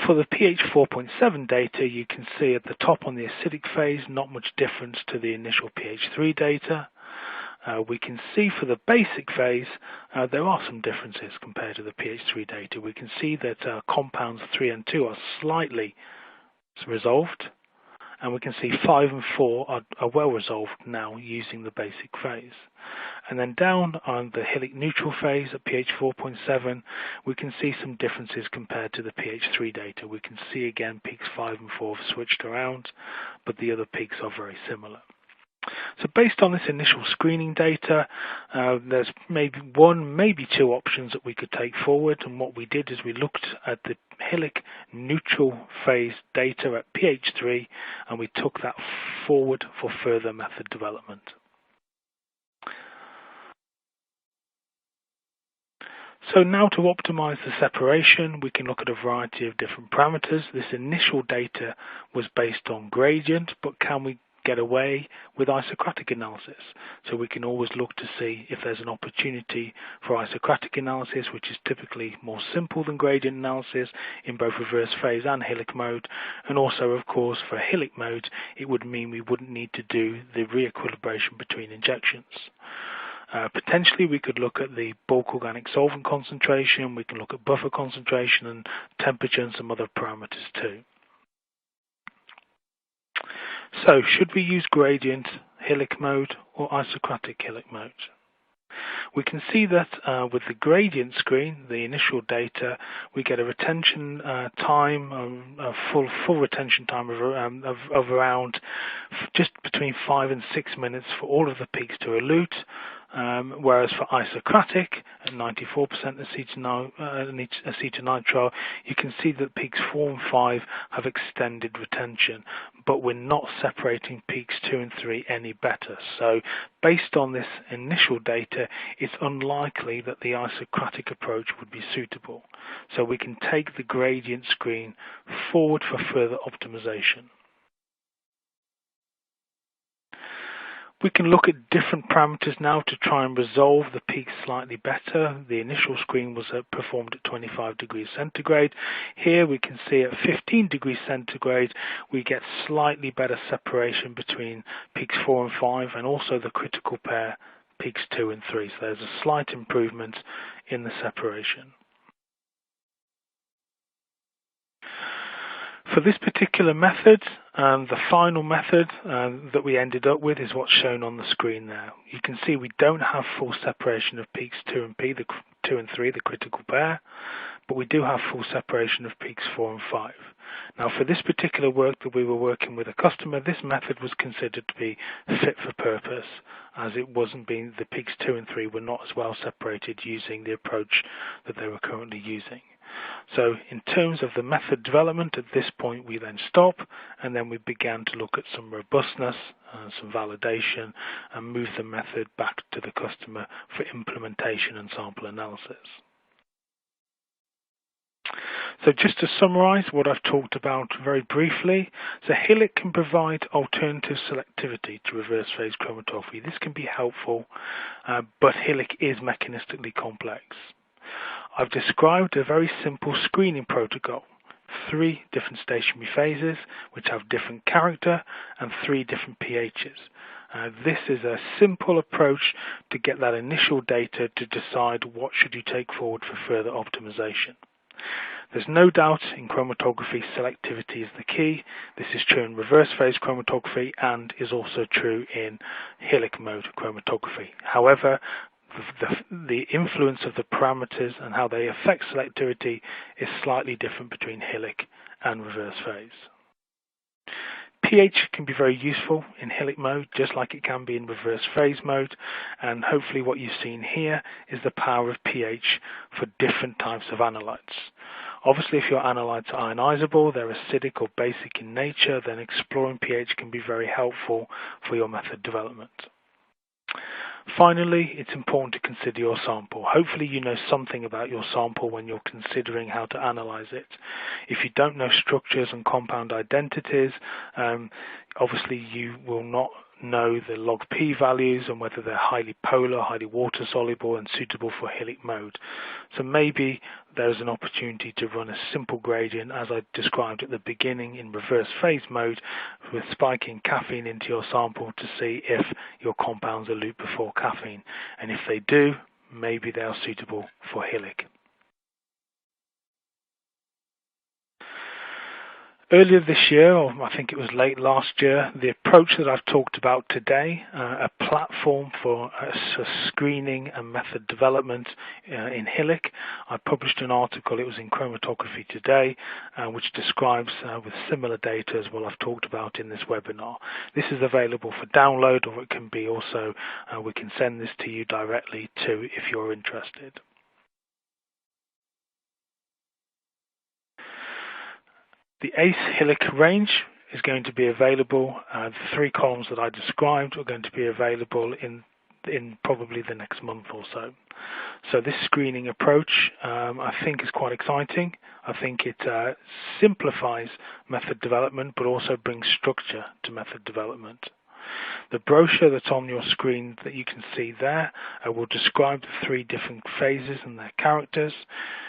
For the pH 4.7 data, you can see at the top on the acidic phase, not much difference to the initial pH 3 data. We can see for the basic phase, there are some differences compared to the pH 3 data. We can see that compounds 3 and 2 are slightly resolved, and we can see 5 and 4 are well resolved now using the basic phase. And then down on the HILIC neutral phase at pH 4.7, we can see some differences compared to the pH 3 data. We can see again peaks 5 and 4 have switched around, but the other peaks are very similar. So based on this initial screening data, there's maybe one, maybe two options that we could take forward. And what we did is we looked at the HILIC neutral phase data at pH 3, and we took that forward for further method development. So now to optimize the separation, we can look at a variety of different parameters. This initial data was based on gradient, but can we get away with isocratic analysis? So we can always look to see if there's an opportunity for isocratic analysis, which is typically more simple than gradient analysis in both reverse phase and HILIC mode. And also, of course, for HILIC mode, it would mean we wouldn't need to do the re-equilibration between injections. Potentially, we could look at the bulk organic solvent concentration, we can look at buffer concentration and temperature and some other parameters too. So, should we use gradient HILIC mode or isocratic HILIC mode? We can see that with the gradient screen, the initial data, we get a retention time, a full retention time of around just between 5 and 6 minutes for all of the peaks to elute. Whereas for isocratic, at 94% acetonitrile, you can see that peaks 4 and 5 have extended retention, but we're not separating peaks 2 and 3 any better. So based on this initial data, it's unlikely that the isocratic approach would be suitable. So we can take the gradient screen forward for further optimization. We can look at different parameters now to try and resolve the peaks slightly better. The initial screen was performed at 25 degrees centigrade. Here we can see at 15 degrees centigrade we get slightly better separation between peaks 4 and 5 and also the critical pair peaks 2 and 3. So there's a slight improvement in the separation. For this particular method, the final method that we ended up with is what's shown on the screen there. You can see we don't have full separation of peaks 2 and 3, the critical pair, but we do have full separation of peaks 4 and 5. Now for this particular work that we were working with a customer, this method was considered to be fit for purpose, as it wasn't being, the peaks 2 and 3 were not as well separated using the approach that they were currently using. So in terms of the method development, at this point we then stop, and then we began to look at some robustness, some validation, and move the method back to the customer for implementation and sample analysis. So just to summarize what I've talked about very briefly, so HILIC can provide alternative selectivity to reverse phase chromatography. This can be helpful, but HILIC is mechanistically complex. I've described a very simple screening protocol, 3 different stationary phases which have different character and 3 different pHs. This is a simple approach to get that initial data to decide what should you take forward for further optimization. There's no doubt in chromatography selectivity is the key. This is true in reverse phase chromatography and is also true in HILIC mode chromatography. However, the influence of the parameters and how they affect selectivity is slightly different between HILIC and reverse phase. pH can be very useful in HILIC mode, just like it can be in reverse phase mode, and hopefully what you've seen here is the power of pH for different types of analytes. Obviously, if your analytes are ionizable, they're acidic or basic in nature, then exploring pH can be very helpful for your method development. Finally, it's important to consider your sample. Hopefully you know something about your sample when you're considering how to analyze it. If you don't know structures and compound identities, obviously you will not know the log P values and whether they're highly polar, highly water soluble and suitable for HILIC mode. So maybe there's an opportunity to run a simple gradient as I described at the beginning in reverse phase mode with spiking caffeine into your sample to see if your compounds elute before caffeine, and if they do, maybe they are suitable for HILIC. Earlier this year, or I think it was late last year, the approach that I've talked about today, a platform for screening and method development in HILIC, I published an article, it was in Chromatography Today, which describes with similar data as what I've talked about in this webinar. This is available for download, or it can be also, we can send this to you directly too if you're interested. The ACE HILIC range is going to be available. The 3 columns that I described are going to be available in probably the next month or so. So this screening approach I think is quite exciting. I think it simplifies method development but also brings structure to method development. The brochure that's on your screen that you can see there will describe the 3 different phases and their characters.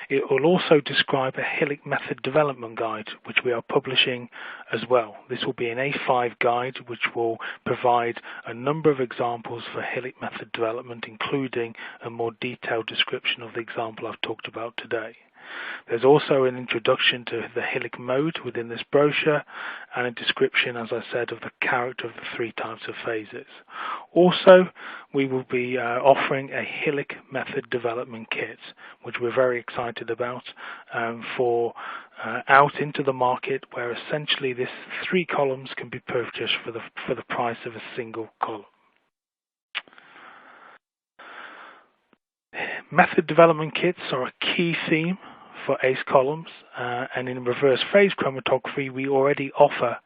It will also describe a HILIC method development guide, which we are publishing as well. This will be an A5 guide, which will provide a number of examples for HILIC method development, including a more detailed description of the example I've talked about today. There's also an introduction to the HILIC mode within this brochure and a description, as I said, of the character of the 3 types of phases. Also, we will be offering a HILIC method development kit, which we're very excited about, for out into the market, where essentially this 3 columns can be purchased for the price of a single column. Method development kits are a key theme for ACE columns, and in reverse phase chromatography we already offer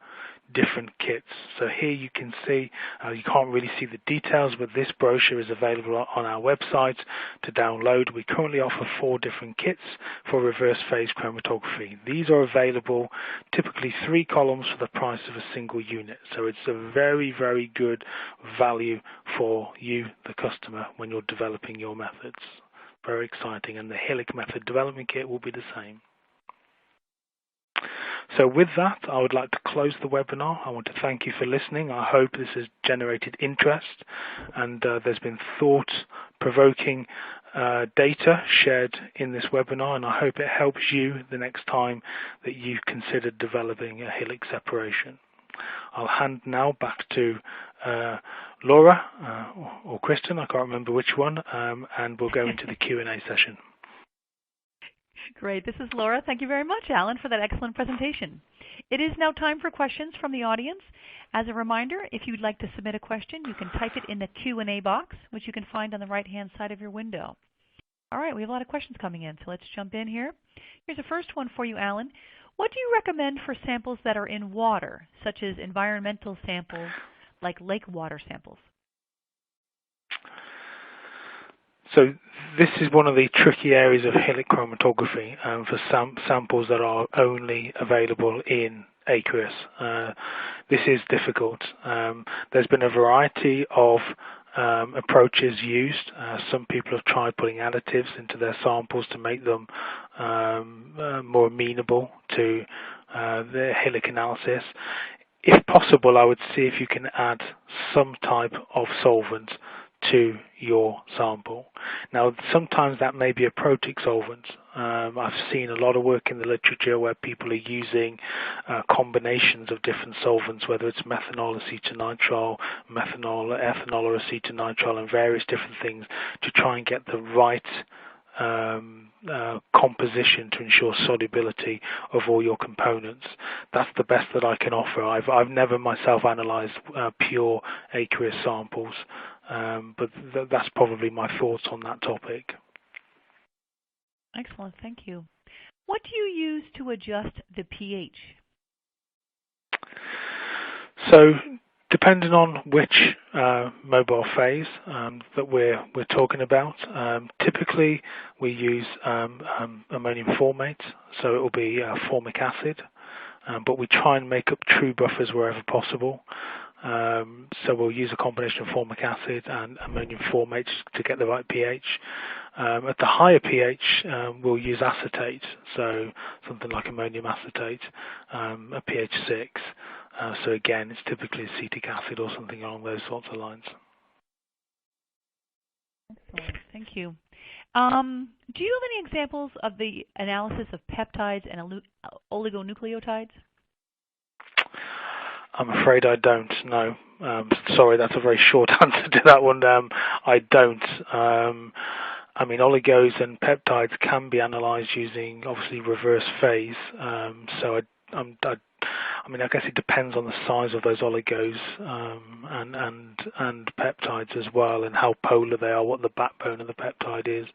different kits. So here you can see, you can't really see the details, but this brochure is available on our website to download. We currently offer 4 different kits for reverse phase chromatography. These are available, typically 3 columns for the price of a single unit. So it's a very, very good value for you, the customer, when you're developing your methods. Very exciting, and the HILIC method development kit will be the same. So with that, I would like to close the webinar. I want to thank you for listening. I hope this has generated interest and there's been thought-provoking data shared in this webinar, and I hope it helps you the next time that you consider developing a HILIC separation. I'll hand now back to Laura or Kristen, I can't remember which one, and we'll go into the Q&A session. Great. This is Laura. Thank you very much, Alan, for that excellent presentation. It is now time for questions from the audience. As a reminder, if you'd like to submit a question, you can type it in the Q&A box, which you can find on the right-hand side of your window. All right, we have a lot of questions coming in, so let's jump in here. Here's the first one for you, Alan. What do you recommend for samples that are in water, such as environmental samples like lake water samples? So this is one of the tricky areas of HILIC chromatography for samples that are only available in aqueous. This is difficult. There's been a variety of approaches used. Some people have tried putting additives into their samples to make them more amenable to the HILIC analysis. If possible, I would see if you can add some type of solvent to your sample. Now, sometimes that may be a protic solvent. I've seen a lot of work in the literature where people are using combinations of different solvents, whether it's methanol, acetonitrile, methanol, ethanol, or acetonitrile, and various different things to try and get the right composition to ensure solubility of all your components. That's the best that I can offer. I've never myself analysed pure aqueous samples, but that's probably my thoughts on that topic. Excellent, thank you. What do you use to adjust the pH? So, depending on which mobile phase that we're talking about, typically we use ammonium formate, so it will be formic acid, but we try and make up true buffers wherever possible. So we'll use a combination of formic acid and ammonium formate to get the right pH. At the higher pH, we'll use acetate, so something like ammonium acetate, at pH 6. So again, it's typically acetic acid or something along those sorts of lines. Excellent, thank you. Do you have any examples of the analysis of peptides and oligonucleotides? I'm afraid I don't, no. Sorry, that's a very short answer to that one. I don't. I mean, oligos and peptides can be analysed using, obviously, reverse phase. So I guess it depends on the size of those oligos and peptides as well, and how polar they are, what the backbone of the peptide is,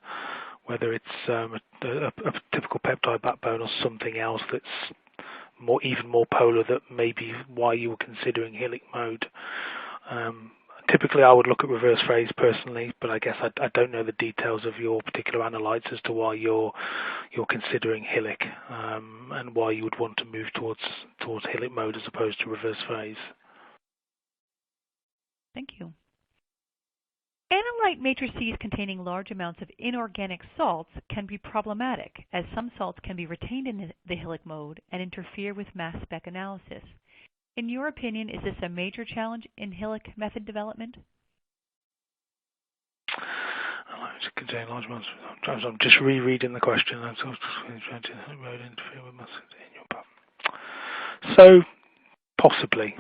whether it's a typical peptide backbone or something else that's even more polar, that may be why you were considering HILIC mode. Typically, I would look at reverse phase personally, but I guess I don't know the details of your particular analytes as to why you're considering HILIC and why you would want to move towards HILIC mode as opposed to reverse phase. Thank you. Analyte matrices containing large amounts of inorganic salts can be problematic, as some salts can be retained in the HILIC mode and interfere with mass spec analysis. In your opinion, is this a major challenge in HILIC method development? Contain large amounts. I'm just rereading the question. So, possibly.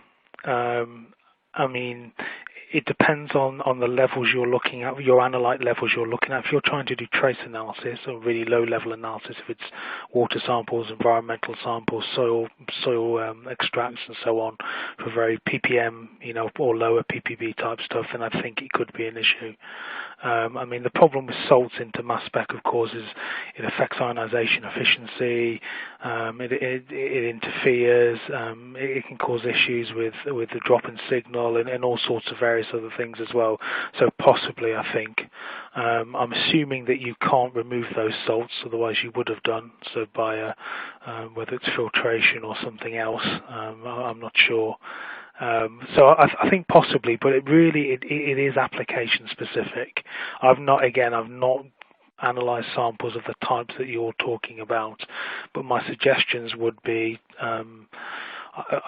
I mean, it depends on the levels you're looking at, your analyte levels you're looking at. If you're trying to do trace analysis or really low-level analysis, if it's water samples, environmental samples, soil extracts and so on, for very ppm, or lower ppb type stuff, then I think it could be an issue. I mean, the problem with salts into mass spec, of course, is it affects ionization efficiency. It interferes. It can cause issues with the drop in signal and all sorts of various other things as well. So possibly, I think. I'm assuming that you can't remove those salts, otherwise you would have done so by whether it's filtration or something else. I'm not sure. So I think possibly, but it is application specific. I've not analysed samples of the types that you're talking about, but my suggestions would be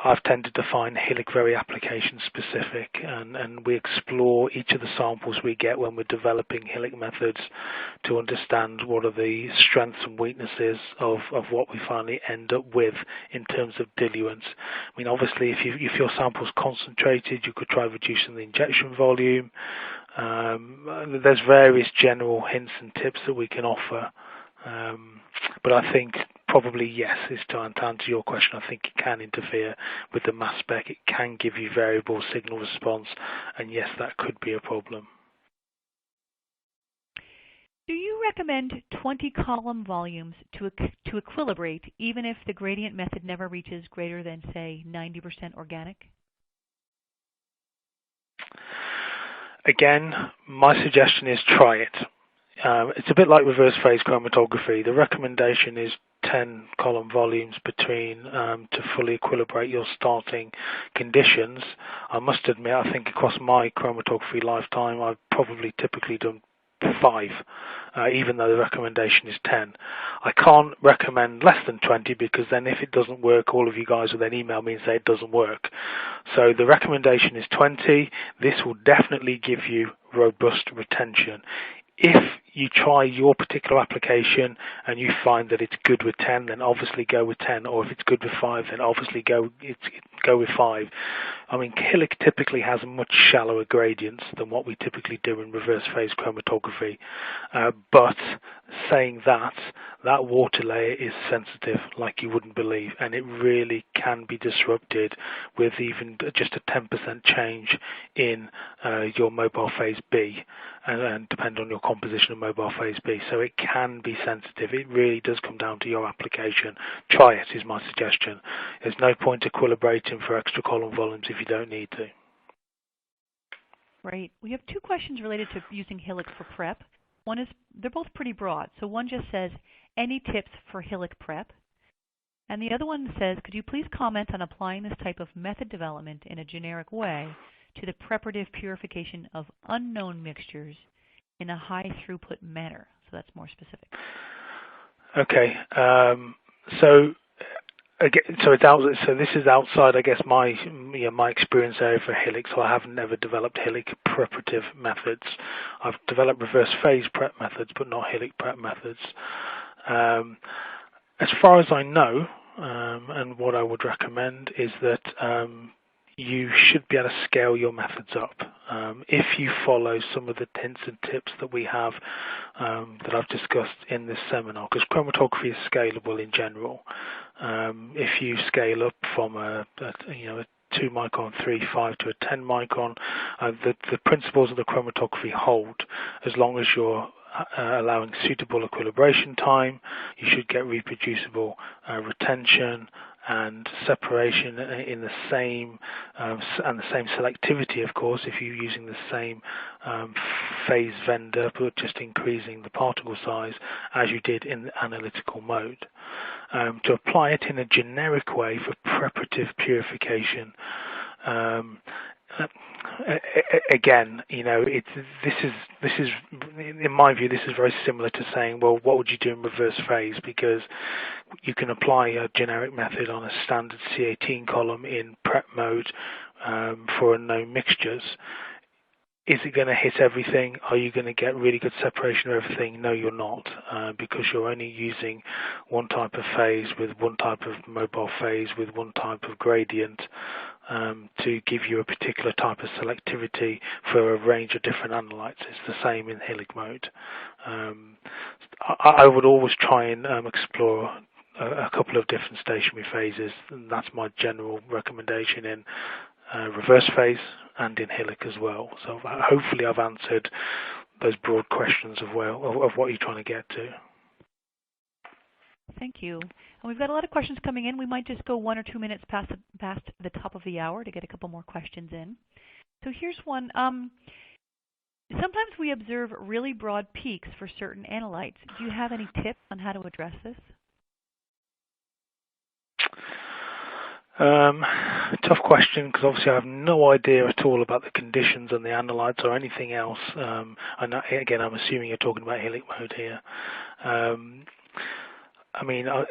I've tended to find HILIC very application specific, and we explore each of the samples we get when we're developing HILIC methods to understand what are the strengths and weaknesses of what we finally end up with in terms of diluents. I mean, obviously, if your sample's concentrated, you could try reducing the injection volume. There's various general hints and tips that we can offer, but I think probably yes is to answer your question. I think it can interfere with the mass spec. It can give you variable signal response, and yes, that could be a problem. Do you recommend 20 column volumes to equilibrate even if the gradient method never reaches greater than, say, 90% organic? Again, my suggestion is try it. It's a bit like reverse phase chromatography. The recommendation is 10 column volumes between to fully equilibrate your starting conditions. I must admit, I think across my chromatography lifetime, I've probably typically done 5, even though the recommendation is 10. I can't recommend less than 20 because then if it doesn't work, all of you guys will then email me and say it doesn't work. So the recommendation is 20. This will definitely give you robust retention. If you try your particular application and you find that it's good with 10, then obviously go with 10, or if it's good with 5, then obviously go with 5. I mean, HILIC typically has much shallower gradients than what we typically do in reverse phase chromatography, but saying that water layer is sensitive like you wouldn't believe, and it really can be disrupted with even just a 10% change in your mobile phase B, and depend on your composition of mobile phase B. So it can be sensitive. It really does come down to your application. Try it is my suggestion. There's no point equilibrating for extra column volumes if you don't need to. Right. We have 2 questions related to using HILIC for prep. One is, they're both pretty broad. So one just says, any tips for HILIC prep? And the other one says, could you please comment on applying this type of method development in a generic way to the preparative purification of unknown mixtures in a high throughput manner? So that's more specific. Okay. So this is outside, I guess, my experience area for HILIC. So I have never developed HILIC preparative methods. I've developed reverse phase prep methods, but not HILIC prep methods. As far as I know, and what I would recommend is that you should be able to scale your methods up. If you follow some of the hints and tips that we have that I've discussed in this seminar, because chromatography is scalable in general. If you scale up from a 2 micron, 3, 5 to a 10 micron, the principles of the chromatography hold as long as you're allowing suitable equilibration time. You should get reproducible retention and separation in the same and the same selectivity, of course, if you're using the same phase vendor, but just increasing the particle size as you did in the analytical mode. To apply it in a generic way for preparative purification, again, this is in my view, this is very similar to saying, well, what would you do in reverse phase? Because you can apply a generic method on a standard C18 column in prep mode for unknown mixtures. Is it going to hit everything? Are you going to get really good separation of everything? No, you're not, because you're only using one type of phase with one type of mobile phase with one type of gradient to give you a particular type of selectivity for a range of different analytes. It's the same in HILIC mode. I would always try and explore a couple of different stationary phases, and that's my general recommendation in reverse phase and in HILIC as well. So hopefully I've answered those broad questions of what you're trying to get to. Thank you. And we've got a lot of questions coming in. We might just go 1 or 2 minutes past the top of the hour to get a couple more questions in. So here's one. Sometimes we observe really broad peaks for certain analytes. Do you have any tips on how to address this? Tough question, because obviously I have no idea at all about the conditions and the analytes or anything else. And again, I'm assuming you're talking about HILIC mode here. I mean, are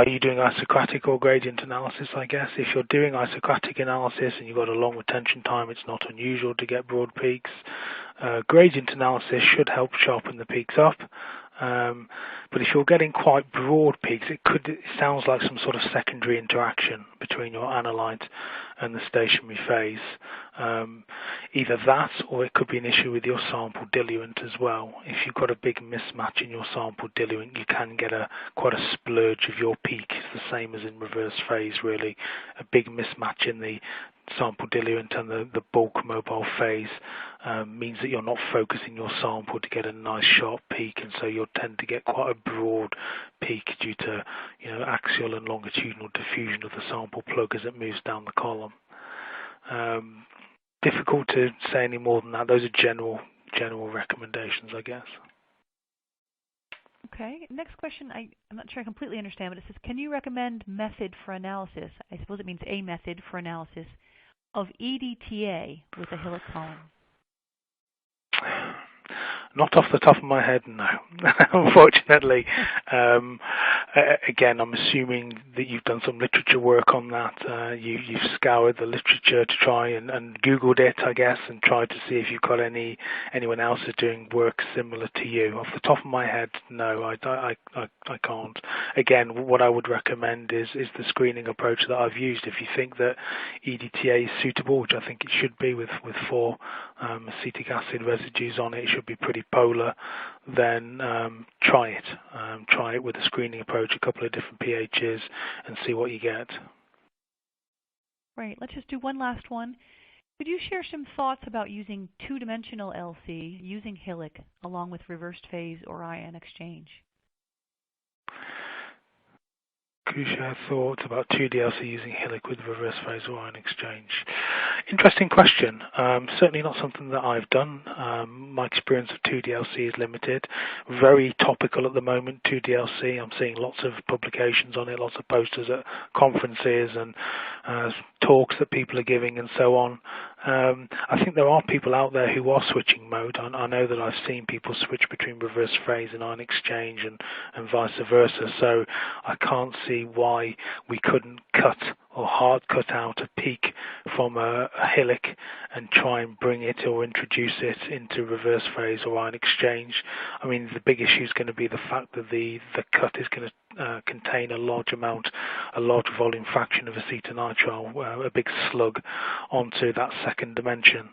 you doing isocratic or gradient analysis, I guess? If you're doing isocratic analysis and you've got a long retention time, it's not unusual to get broad peaks. Gradient analysis should help sharpen the peaks up. But if you're getting quite broad peaks, it sounds like some sort of secondary interaction between your analyte and the stationary phase. Either that, or it could be an issue with your sample diluent as well. If you've got a big mismatch in your sample diluent, you can get quite a splurge of your peak. It's the same as in reverse phase, really. A big mismatch in the sample diluent and the bulk mobile phase means that you're not focusing your sample to get a nice sharp peak, and so you'll tend to get quite a broad peak due to axial and longitudinal diffusion of the sample plug as it moves down the column. Difficult to say any more than that. Those are general recommendations, I guess. Okay. Next question, I'm not sure I completely understand, but it says, can you recommend method for analysis? I suppose it means a method for analysis of EDTA with a HILIC column. Not off the top of my head, no. Unfortunately. Again, I'm assuming that you've done some literature work on that. You've scoured the literature to try and Googled it, I guess, and tried to see if you've got anyone else is doing work similar to you. Off the top of my head, no, I can't. Again, what I would recommend is the screening approach that I've used. If you think that EDTA is suitable, which I think it should be with 4 acetic acid residues on it, it should be pretty polar, then try it. Try it with a screening approach, a couple of different pHs, and see what you get. Right. Let's just do one last one. Could you share some thoughts about using two-dimensional LC using HILIC along with reversed phase or ion exchange? Could you share thoughts about 2DLC using HILIC with reverse phase or ion exchange? Interesting question. Certainly not something that I've done. My experience of 2DLC is limited. Very topical at the moment, 2DLC. I'm seeing lots of publications on it, lots of posters at conferences and talks that people are giving and so on. I think there are people out there who are switching mode. I know that I've seen people switch between reverse phase and ion exchange and vice versa. So I can't see why we couldn't cut or hard cut out a peak from a HILIC and try and bring it or introduce it into reverse phase or ion exchange. I mean, the big issue is going to be the fact that the cut is going to contain a large volume fraction of acetonitrile, a big slug onto that second dimension.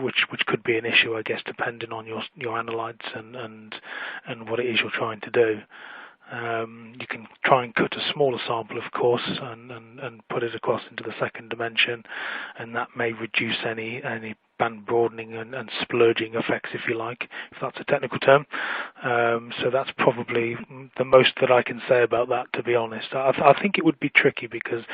Which could be an issue, I guess, depending on your analytes and what it is you're trying to do. You can try and cut a smaller sample, of course, and put it across into the second dimension, and that may reduce any band broadening and splurging effects, if you like, if that's a technical term. So that's probably the most that I can say about that, to be honest. I think it would be tricky because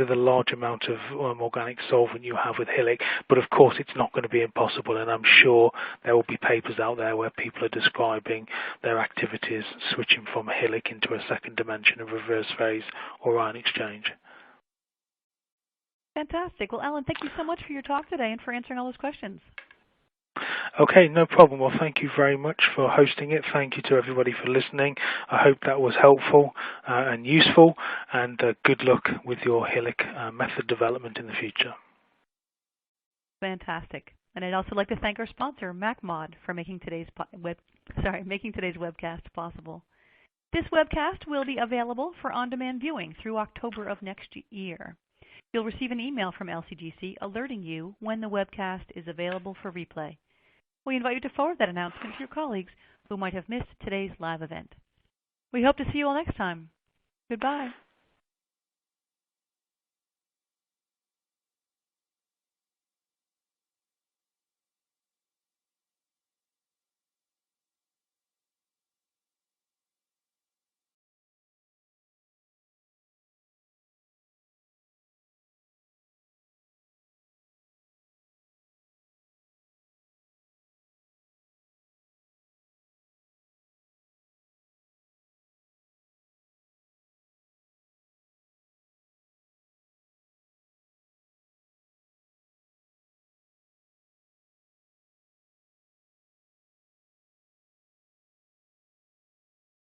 of the large amount of organic solvent you have with HILIC, but of course it's not going to be impossible, and I'm sure there will be papers out there where people are describing their activities switching from HILIC into a second dimension of reverse phase or ion exchange. Fantastic. Well, Alan, thank you so much for your talk today and for answering all those questions. Okay, no problem. Well, thank you very much for hosting it. Thank you to everybody for listening. I hope that was helpful and useful, and good luck with your HILIC method development in the future. Fantastic. And I'd also like to thank our sponsor, MacMod, for making today's webcast possible. This webcast will be available for on-demand viewing through October of next year. You'll receive an email from LCGC alerting you when the webcast is available for replay. We invite you to forward that announcement to your colleagues who might have missed today's live event. We hope to see you all next time. Goodbye.